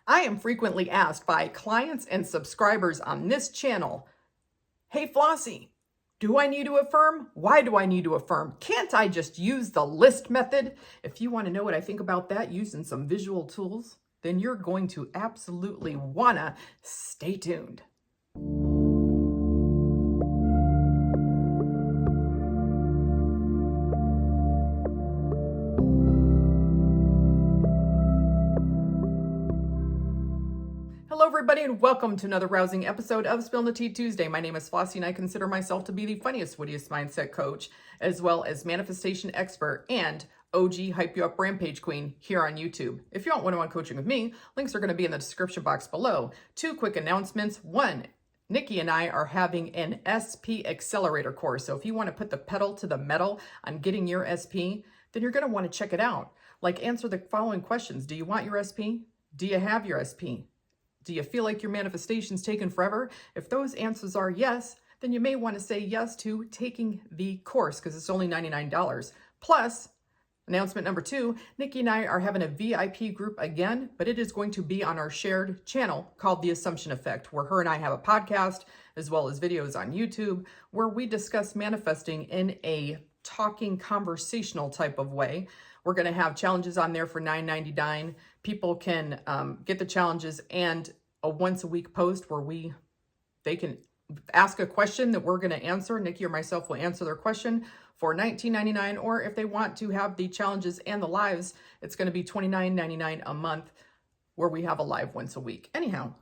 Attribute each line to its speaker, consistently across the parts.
Speaker 1: I am frequently asked by clients and subscribers on this channel, hey Flossie, do I need to affirm? Why do I need to affirm? Can't I just use the list method? If you want to know what I think about that using some visual tools, then you're going to absolutely wanna stay tuned. Hello, everybody, and welcome to another rousing episode of Spill the Tea Tuesday. My name is Flossie, and I consider myself to be the funniest, wittiest mindset coach, as well as manifestation expert and OG Hype You Up Rampage Queen here on YouTube. If you want one-on-one coaching with me, links are going to be in the description box below. Two quick announcements. One, Nikki and I are having an SP Accelerator course. So if you want to put the pedal to the metal on getting your SP, then you're going to want to check it out. Like, answer the following questions. Do you want your SP? Do you have your SP? Do you feel like your manifestation's taken forever? If those answers are yes, then you may want to say yes to taking the course because it's only $99. Plus, announcement number two, Nikki and I are having a VIP group again, but it is going to be on our shared channel called The Assumption Effect, where her and I have a podcast as well as videos on YouTube where we discuss manifesting in a talking conversational type of way. We're going to have challenges on there for $9.99. People can get the challenges and a once a week post where they can ask a question that we're going to answer. Nikki or myself will answer their question for $19.99. Or if they want to have the challenges and the lives, it's going to be $29.99 a month where we have a live once a week. Anyhow,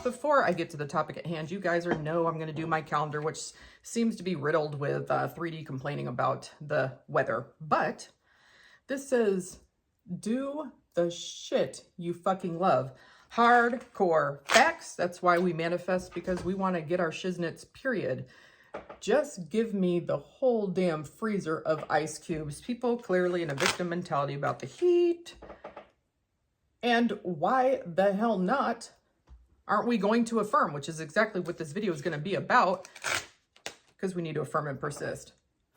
Speaker 1: before I get to the topic at hand, you guys know I'm going to do my calendar, which seems to be riddled with 3D complaining about the weather. But this says, do the shit you fucking love. Hardcore facts. That's why we manifest, because we want to get our shiznits, period. Just give me the whole damn freezer of ice cubes. People clearly in a victim mentality about the heat. And why the hell not? Aren't we going to affirm? Which is exactly what this video is going to be about. Because we need to affirm and persist.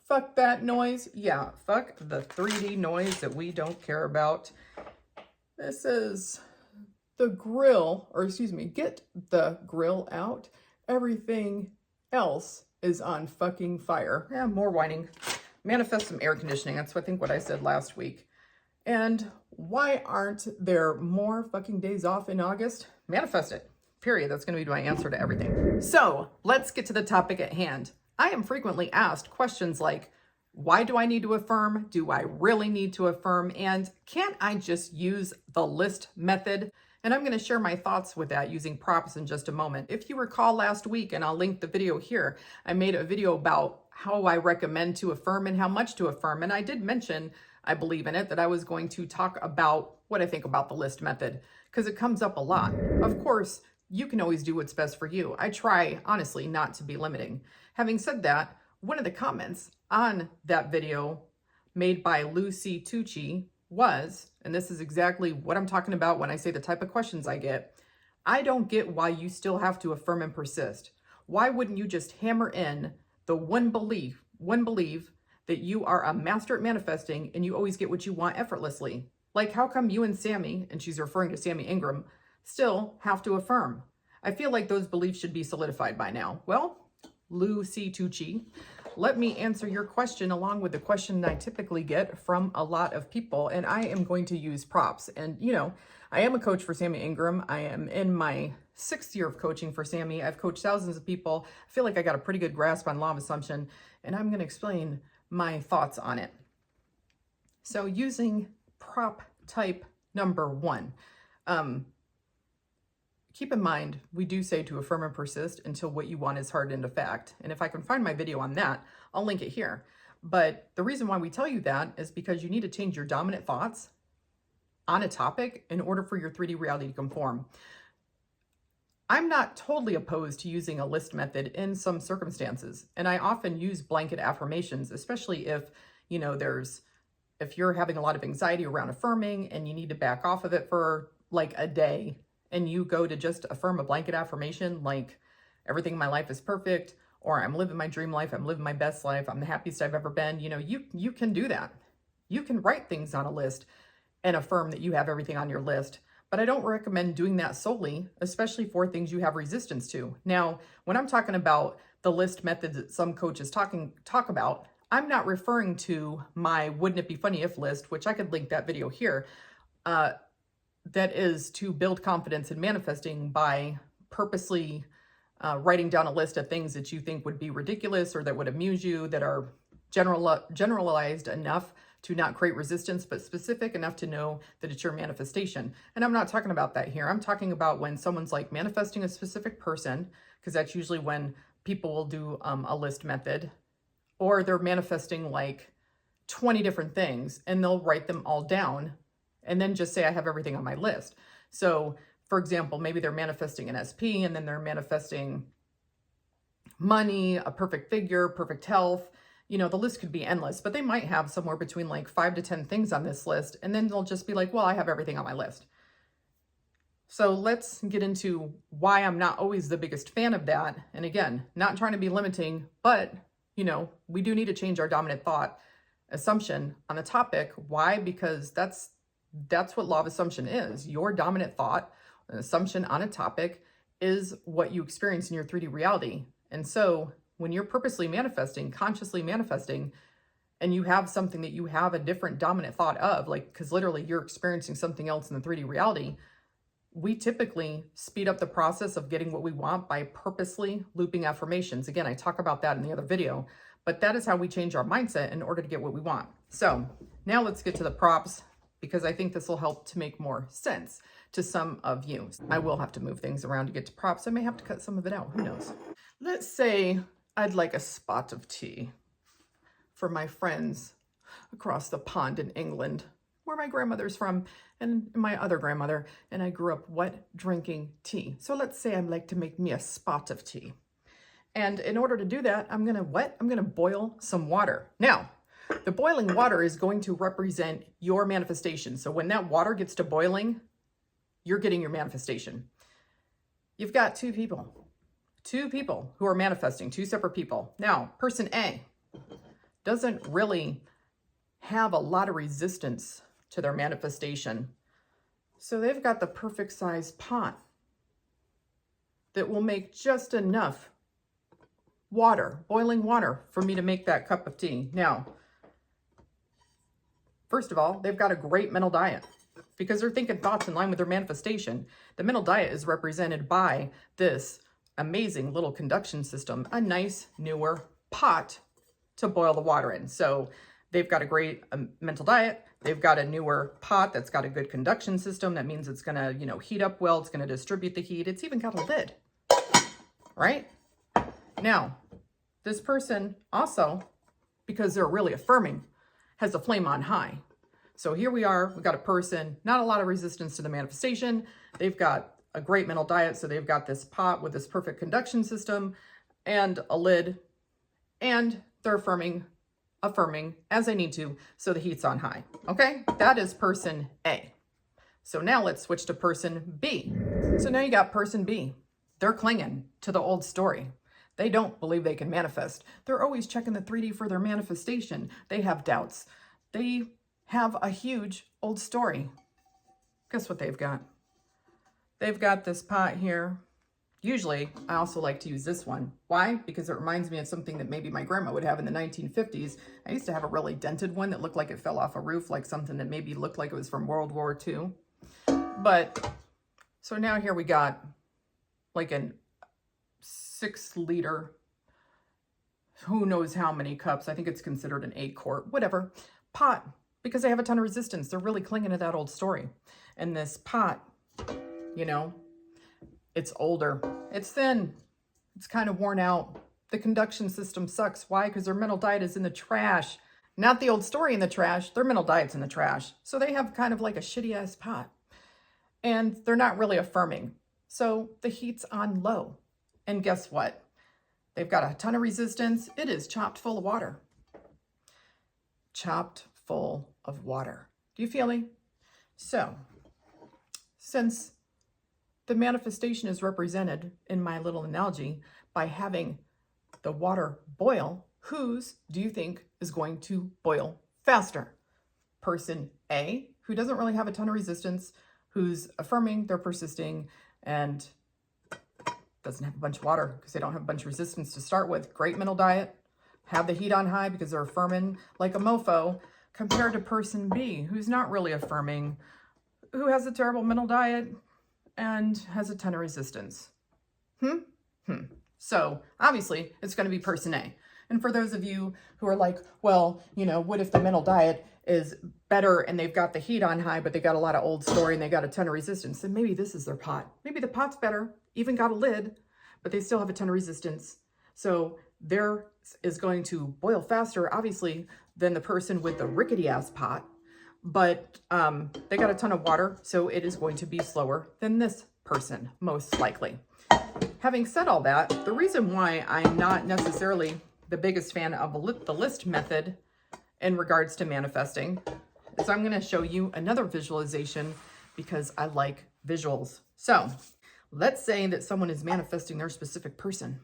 Speaker 1: Fuck that noise. Yeah, fuck the 3D noise that we don't care about. This is the grill, or excuse me, get the grill out. Everything else is on fucking fire. Yeah, more whining. Manifest some air conditioning. That's what I said last week. And why aren't there more fucking days off in August? Manifest it. Period. That's going to be my answer to everything. So let's get to the topic at hand. I am frequently asked questions like, why do I need to affirm? Do I really need to affirm? And can't I just use the list method? And I'm going to share my thoughts with that using props in just a moment. If you recall last week, and I'll link the video here, I made a video about how I recommend to affirm and how much to affirm. And I did mention, I believe in it, that I was going to talk about what I think about the list method because it comes up a lot. Of course, you can always do what's best for you. I try, honestly, not to be limiting. Having said that, one of the comments on that video made by Lucy Tucci was, and this is exactly what I'm talking about when I say the type of questions I get, I don't get why you still have to affirm and persist. Why wouldn't you just hammer in the one belief that you are a master at manifesting and you always get what you want effortlessly? Like, how come you and Sammy, and she's referring to Sammy Ingram, still have to affirm? I feel like those beliefs should be solidified by now. Well, Lucy Tucci, let me answer your question along with the question I typically get from a lot of people, and I am going to use props. And, I am a coach for Sammy Ingram. I am in my 6th year of coaching for Sammy. I've coached thousands of people. I feel like I got a pretty good grasp on law of assumption, and I'm going to explain my thoughts on it. So using prop type number 1, keep in mind, we do say to affirm and persist until what you want is hardened into fact. And if I can find my video on that, I'll link it here. But the reason why we tell you that is because you need to change your dominant thoughts on a topic in order for your 3D reality to conform. I'm not totally opposed to using a list method in some circumstances. And I often use blanket affirmations, especially if, if you're having a lot of anxiety around affirming and you need to back off of it for like a day, and you go to just affirm a blanket affirmation like everything in my life is perfect, or I'm living my dream life, I'm living my best life, I'm the happiest I've ever been, you can do that. You can write things on a list and affirm that you have everything on your list. But I don't recommend doing that solely, especially for things you have resistance to. Now, when I'm talking about the list methods that some coaches talk about, I'm not referring to my wouldn't it be funny if list, which I could link that video here. That is to build confidence in manifesting by purposely writing down a list of things that you think would be ridiculous or that would amuse you, that are generalized enough to not create resistance, but specific enough to know that it's your manifestation. And I'm not talking about that here. I'm talking about when someone's like manifesting a specific person, because that's usually when people will do a list method, or they're manifesting like 20 different things and they'll write them all down and then just say, I have everything on my list. So for example, maybe they're manifesting an SP and then they're manifesting money, a perfect figure, perfect health. You know, the list could be endless, but they might have somewhere between like 5 to 10 things on this list. And then they'll just be like, well, I have everything on my list. So let's get into why I'm not always the biggest fan of that. And again, not trying to be limiting, but you know, we do need to change our dominant thought assumption on a topic. Why? Because that's what law of assumption is. Your dominant thought, an assumption on a topic, is what you experience in your 3D reality. And so when you're purposely manifesting, consciously manifesting, and you have something that you have a different dominant thought of, like, because literally you're experiencing something else in the 3D reality, we typically speed up the process of getting what we want by purposely looping affirmations. Again, I talk about that in the other video, but that is how we change our mindset in order to get what we want. So now let's get to the props, because I think this will help to make more sense to some of you. I will have to move things around to get to props. I may have to cut some of it out. Who knows? Let's say I'd like a spot of tea for my friends across the pond in England, where my grandmother's from, and my other grandmother, and I grew up drinking tea. So let's say I'd like to make me a spot of tea. And in order to do that, I'm gonna boil some water. Now, the boiling water is going to represent your manifestation. So when that water gets to boiling, you're getting your manifestation. You've got two people who are manifesting, two separate people. Now, person A doesn't really have a lot of resistance to their manifestation. So they've got the perfect size pot that will make just enough water, boiling water, for me to make that cup of tea. Now, first of all, they've got a great mental diet because they're thinking thoughts in line with their manifestation. The mental diet is represented by this amazing little conduction system, a nice newer pot to boil the water in. So they've got a great mental diet. They've got a newer pot that's got a good conduction system. That means it's going to, heat up well. It's going to distribute the heat. It's even got a lid, right? Now, this person also, because they're really affirming, has a flame on high. So here we are, we've got a person, not a lot of resistance to the manifestation. They've got a great mental diet. So they've got this pot with this perfect conduction system and a lid, and they're affirming as they need to. So the heat's on high. Okay. That is person A. So now let's switch to person B. So now you got person B. They're clinging to the old story. They don't believe they can manifest. They're always checking the 3D for their manifestation. They have doubts. They have a huge old story. Guess what they've got? They've got this pot here. Usually, I also like to use this one. Why? Because it reminds me of something that maybe my grandma would have in the 1950s. I used to have a really dented one that looked like it fell off a roof, like something that maybe looked like it was from World War II. But, so now here we got like a 6-liter, who knows how many cups. I think it's considered an 8-quart, whatever, pot, because they have a ton of resistance. They're really clinging to that old story. And this pot, it's older, it's thin, it's kind of worn out. The conduction system sucks. Why? Because their mental diet is in the trash. Not the old story in the trash, their mental diet's in the trash. So they have kind of like a shitty ass pot. And they're not really affirming. So the heat's on low. And guess what? They've got a ton of resistance. It is chopped full of water. Chopped full of water. Do you feel me? So, since the manifestation is represented in my little analogy by having the water boil, whose do you think is going to boil faster? Person A, who doesn't really have a ton of resistance, who's affirming, they're persisting, and doesn't have a bunch of water because they don't have a bunch of resistance to start with. Great mental diet, have the heat on high because they're affirming like a mofo, compared to person B, who's not really affirming, who has a terrible mental diet and has a ton of resistance. So obviously it's going to be person A. And for those of you who are like, well, what if the mental diet is better and they've got the heat on high, but they got a lot of old story and they got a ton of resistance, then maybe this is their pot. Maybe the pot's better, even got a lid, but they still have a ton of resistance. So theirs is going to boil faster, obviously, than the person with the rickety ass pot, but they got a ton of water, so it is going to be slower than this person, most likely. Having said all that, the reason why I'm not necessarily the biggest fan of the list method in regards to manifesting is I'm going to show you another visualization because I like visuals. So let's say that someone is manifesting their specific person,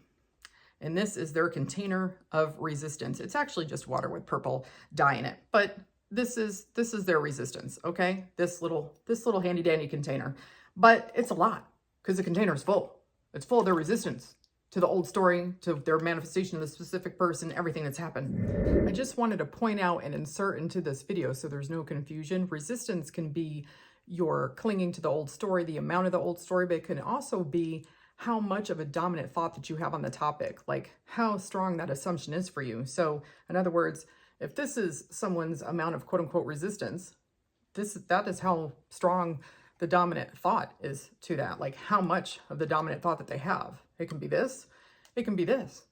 Speaker 1: and this is their container of resistance. It's actually just water with purple dye in it, but this is their resistance, okay? This little handy dandy container, but it's a lot because the container is full. It's full of their resistance to the old story, to their manifestation of the specific person, everything that's happened. I just wanted to point out and insert into this video so there's no confusion. Resistance can be your clinging to the old story, the amount of the old story, but it can also be how much of a dominant thought that you have on the topic, like how strong that assumption is for you. So in other words, if this is someone's amount of quote unquote resistance, that is how strong the dominant thought is to that, like how much of the dominant thought that they have. It can be this, it can be this.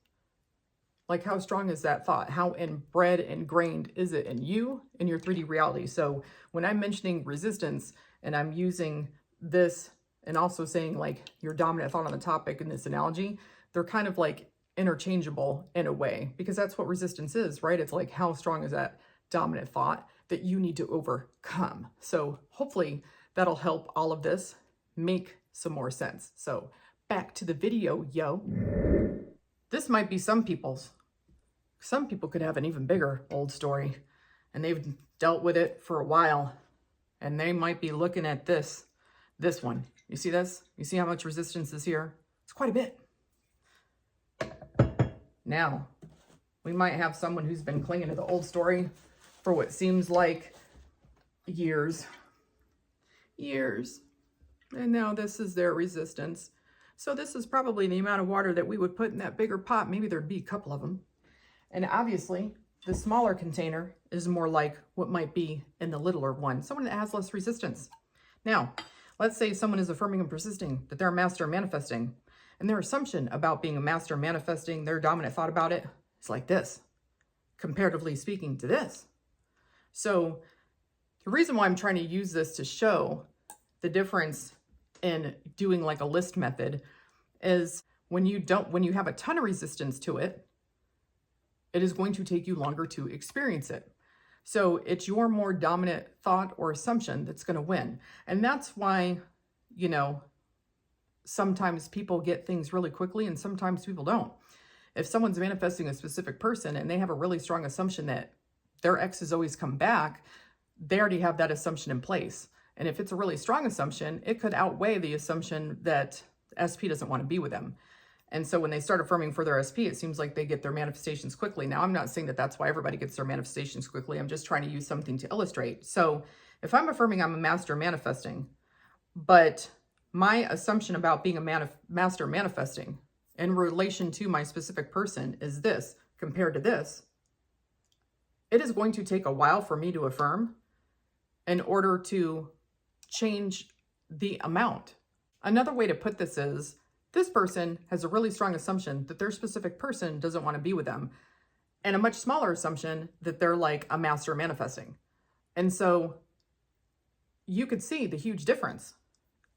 Speaker 1: Like how strong is that thought? How ingrained is it in you, in your 3D reality? So when I'm mentioning resistance and I'm using this and also saying like your dominant thought on the topic in this analogy, they're kind of like interchangeable in a way, because that's what resistance is, right? It's like how strong is that dominant thought that you need to overcome. So hopefully that'll help all of this make some more sense. So back to the video, yo. This might be some people's. Some people could have an even bigger old story and they've dealt with it for a while, and they might be looking at this one. You see this? You see how much resistance is here? It's quite a bit. Now, we might have someone who's been clinging to the old story for what seems like years. And now this is their resistance. So this is probably the amount of water that we would put in that bigger pot. Maybe there'd be a couple of them. And obviously, the smaller container is more like what might be in the littler one, someone that has less resistance. Now, let's say someone is affirming and persisting that they're a master manifesting, and their assumption about being a master manifesting, their dominant thought about it, is like this, comparatively speaking to this. So the reason why I'm trying to use this to show the difference in doing like a list method is when you have a ton of resistance to it, it is going to take you longer to experience it. So it's your more dominant thought or assumption that's going to win. And that's why, sometimes people get things really quickly and sometimes people don't. If someone's manifesting a specific person and they have a really strong assumption that their ex has always come back, they already have that assumption in place. And if it's a really strong assumption, it could outweigh the assumption that SP doesn't want to be with them. And so when they start affirming for their SP, it seems like they get their manifestations quickly. Now, I'm not saying that that's why everybody gets their manifestations quickly. I'm just trying to use something to illustrate. So if I'm affirming I'm a master manifesting, but my assumption about being a master manifesting in relation to my specific person is this compared to this, it is going to take a while for me to affirm in order to change the amount. Another way to put this is, this person has a really strong assumption that their specific person doesn't want to be with them, and a much smaller assumption that they're like a master manifesting. And so you could see the huge difference.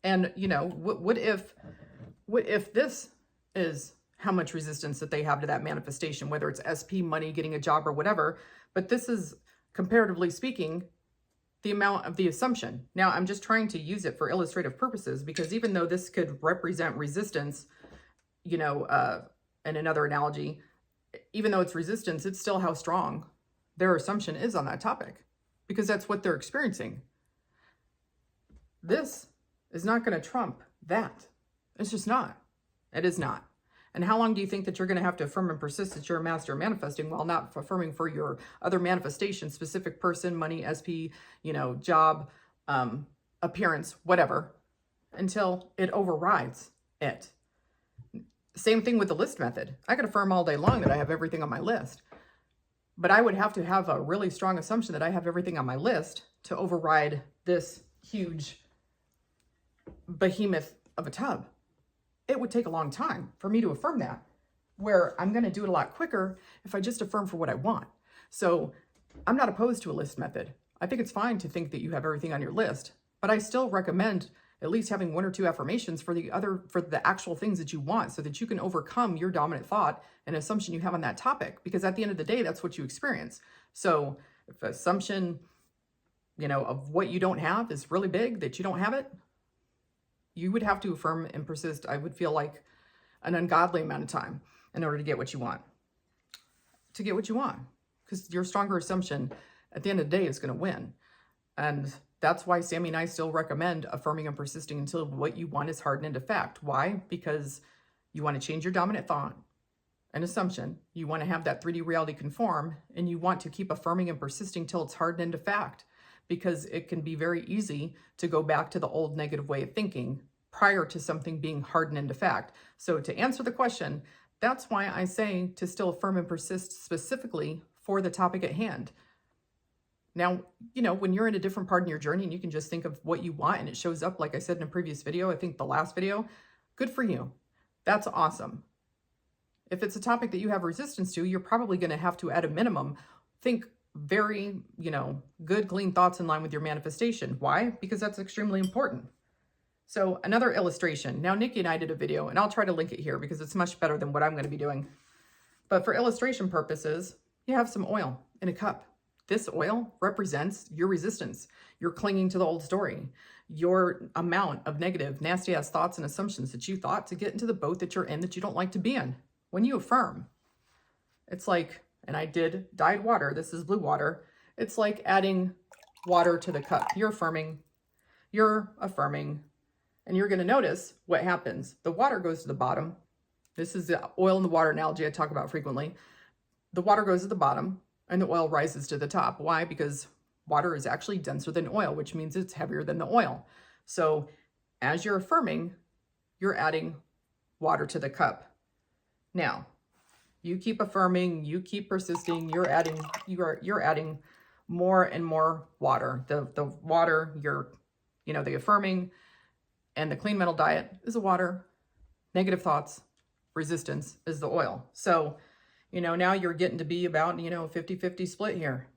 Speaker 1: And what if this is how much resistance that they have to that manifestation, whether it's SP, money, getting a job, or whatever, but this is, comparatively speaking, the amount of the assumption. Now, I'm just trying to use it for illustrative purposes, because even though this could represent resistance, in another analogy, even though it's resistance, it's still how strong their assumption is on that topic, because that's what they're experiencing. This is not going to trump that. It's just not. It is not. And how long do you think that you're going to have to affirm and persist that you're a master of manifesting while not affirming for your other manifestations, specific person, money, SP, job, appearance, whatever, until it overrides it? Same thing with the list method. I could affirm all day long that I have everything on my list, but I would have to have a really strong assumption that I have everything on my list to override this huge behemoth of a tub. It would take a long time for me to affirm that, where I'm going to do it a lot quicker if I just affirm for what I want. So I'm not opposed to a list method. I think it's fine to think that you have everything on your list, but I still recommend at least having 1 or 2 affirmations for the actual things that you want, so that you can overcome your dominant thought and assumption you have on that topic. Because at the end of the day, that's what you experience. So if assumption, of what you don't have is really big, that you don't have it, you would have to affirm and persist, I would feel like, an ungodly amount of time in order to get what you want. Because your stronger assumption at the end of the day is going to win. And that's why Sammy and I still recommend affirming and persisting until what you want is hardened into fact. Why? Because you want to change your dominant thought and assumption. You want to have that 3D reality conform, and you want to keep affirming and persisting till it's hardened into fact, because it can be very easy to go back to the old negative way of thinking prior to something being hardened into fact. So to answer the question, that's why I say to still affirm and persist specifically for the topic at hand. Now, when you're in a different part in your journey and you can just think of what you want and it shows up, like I said in a previous video, I think the last video, good for you. That's awesome. If it's a topic that you have resistance to, you're probably going to have to, at a minimum, think very, good, clean thoughts in line with your manifestation. Why? Because that's extremely important. So another illustration. Now, Nikki and I did a video, and I'll try to link it here because it's much better than what I'm going to be doing. But for illustration purposes, you have some oil in a cup. This oil represents your resistance. You're clinging to the old story. Your amount of negative, nasty-ass thoughts and assumptions that you thought to get into the boat that you're in that you don't like to be in. When you affirm, it's like, and I did dyed water. This is blue water. It's like adding water to the cup. You're affirming, and you're going to notice what happens. The water goes to the bottom. This is the oil and the water analogy I talk about frequently. The water goes to the bottom and the oil rises to the top. Why? Because water is actually denser than oil, which means it's heavier than the oil. So as you're affirming, you're adding water to the cup. Now, you keep affirming, you keep persisting, you're adding more and more water. The water, the affirming and the clean mental diet is the water. Negative thoughts, resistance is the oil. So, now you're getting to be about, 50-50 split here.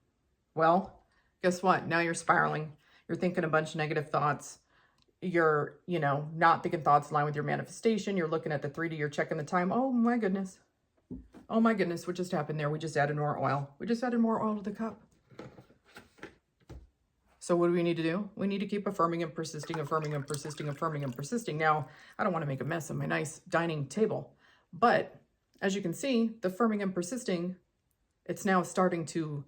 Speaker 1: Well, guess what? Now you're spiraling. You're thinking a bunch of negative thoughts. You're, not thinking thoughts in line with your manifestation. You're looking at the 3D, you're checking the time. Oh my goodness, what just happened there? We just added more oil. We just added more oil to the cup. So what do we need to do? We need to keep affirming and persisting, affirming and persisting, affirming and persisting. Now, I don't want to make a mess of my nice dining table, but as you can see, the affirming and persisting, it's now starting to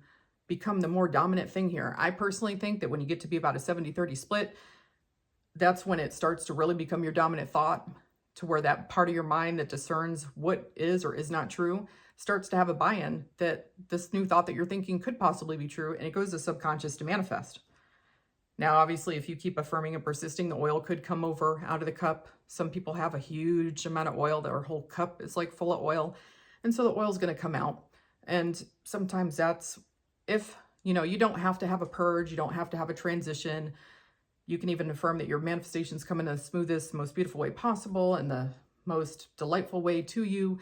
Speaker 1: become the more dominant thing here. I personally think that when you get to be about a 70-30 split, that's when it starts to really become your dominant thought, to where that part of your mind that discerns what is or is not true starts to have a buy-in that this new thought that you're thinking could possibly be true, and it goes to subconscious to manifest. Now, obviously, if you keep affirming and persisting, the oil could come over out of the cup. Some people have a huge amount of oil. Their whole cup is like full of oil. And so the oil is going to come out. And sometimes that's if, you don't have to have a purge. You don't have to have a transition. You can even affirm that your manifestations come in the smoothest, most beautiful way possible and the most delightful way to you,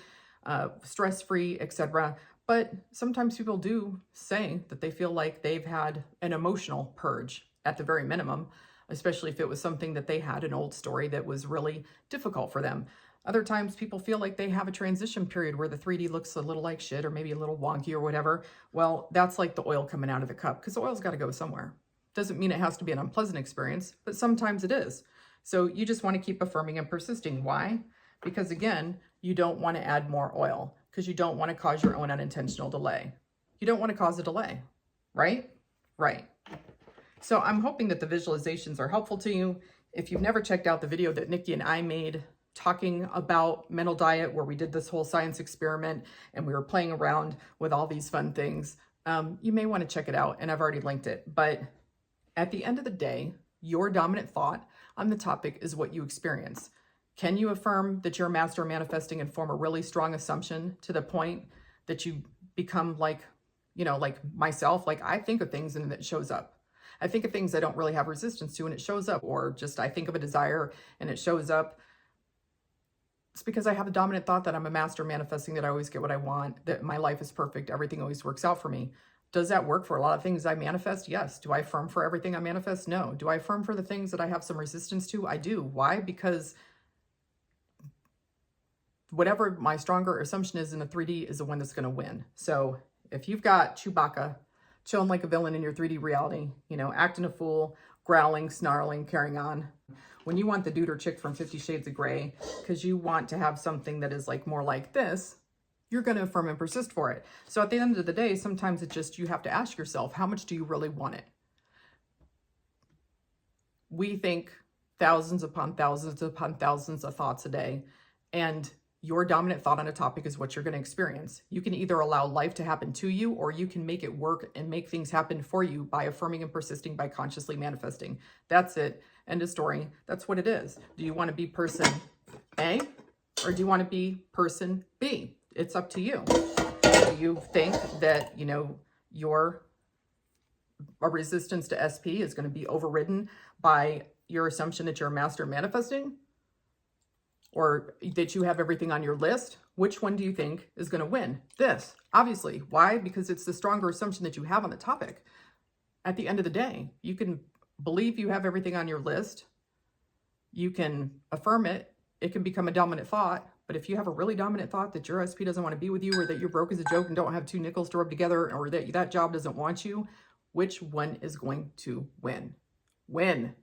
Speaker 1: stress-free, etc. But sometimes people do say that they feel like they've had an emotional purge at the very minimum, especially if it was something that they had, an old story that was really difficult for them. Other times people feel like they have a transition period where the 3D looks a little like shit or maybe a little wonky or whatever. Well, that's like the oil coming out of the cup, because the oil's got to go somewhere. Doesn't mean it has to be an unpleasant experience, but sometimes it is. So you just want to keep affirming and persisting. Why? Because again, you don't want to add more oil, because you don't want to cause your own unintentional delay. You don't want to cause a delay, right? Right. So I'm hoping that the visualizations are helpful to you. If you've never checked out the video that Nikki and I made talking about mental diet, where we did this whole science experiment and we were playing around with all these fun things, you may want to check it out, and I've already linked it. But at the end of the day, your dominant thought on the topic is what you experience. Can you affirm that you're a master of manifesting and form a really strong assumption to the point that you become like, like myself? Like, I think of things and it shows up. I think of things I don't really have resistance to and it shows up, or just I think of a desire and it shows up. It's because I have a dominant thought that I'm a master of manifesting, that I always get what I want, that my life is perfect, everything always works out for me. Does that work for a lot of things I manifest? Yes. Do I affirm for everything I manifest? No. Do I affirm for the things that I have some resistance to? I do. Why? Because whatever my stronger assumption is in the 3D is the one that's going to win. So if you've got Chewbacca chilling like a villain in your 3D reality, acting a fool, growling, snarling, carrying on, when you want the dude or chick from 50 Shades of Grey, because you want to have something that is like more like this, you're going to affirm and persist for it. So at the end of the day, sometimes it's just, you have to ask yourself, how much do you really want it? We think thousands upon thousands upon thousands of thoughts a day, and your dominant thought on a topic is what you're going to experience. You can either allow life to happen to you, or you can make it work and make things happen for you by affirming and persisting, by consciously manifesting. That's it. End of story. That's what it is. Do you want to be person A, or do you want to be person B? It's up to you. Do you think that, your resistance to SP is going to be overridden by your assumption that you're a master of manifesting? Or that you have everything on your list? Which one do you think is going to win? This, obviously. Why? Because it's the stronger assumption that you have on the topic. At the end of the day, you can believe you have everything on your list. You can affirm it. It can become a dominant thought. But if you have a really dominant thought that your SP doesn't want to be with you, or that you're broke as a joke and don't have 2 nickels to rub together, or that job doesn't want you, which one is going to win? Win.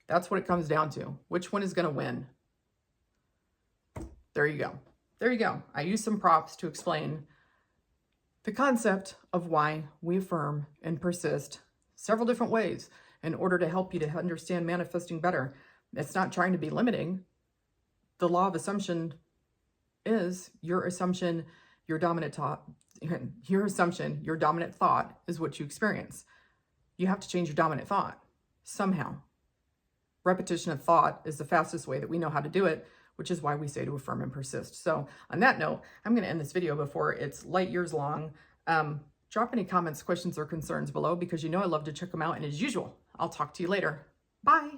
Speaker 1: That's what it comes down to. Which one is going to win? There you go. There you go. I used some props to explain the concept of why we affirm and persist several different ways in order to help you to understand manifesting better. It's not trying to be limiting. The law of assumption is your assumption, your dominant thought, your dominant thought is what you experience. You have to change your dominant thought somehow. Repetition of thought is the fastest way that we know how to do it, which is why we say to affirm and persist. So on that note, I'm going to end this video before it's light years long. Drop any comments, questions, or concerns below, because I love to check them out. And as usual, I'll talk to you later. Bye.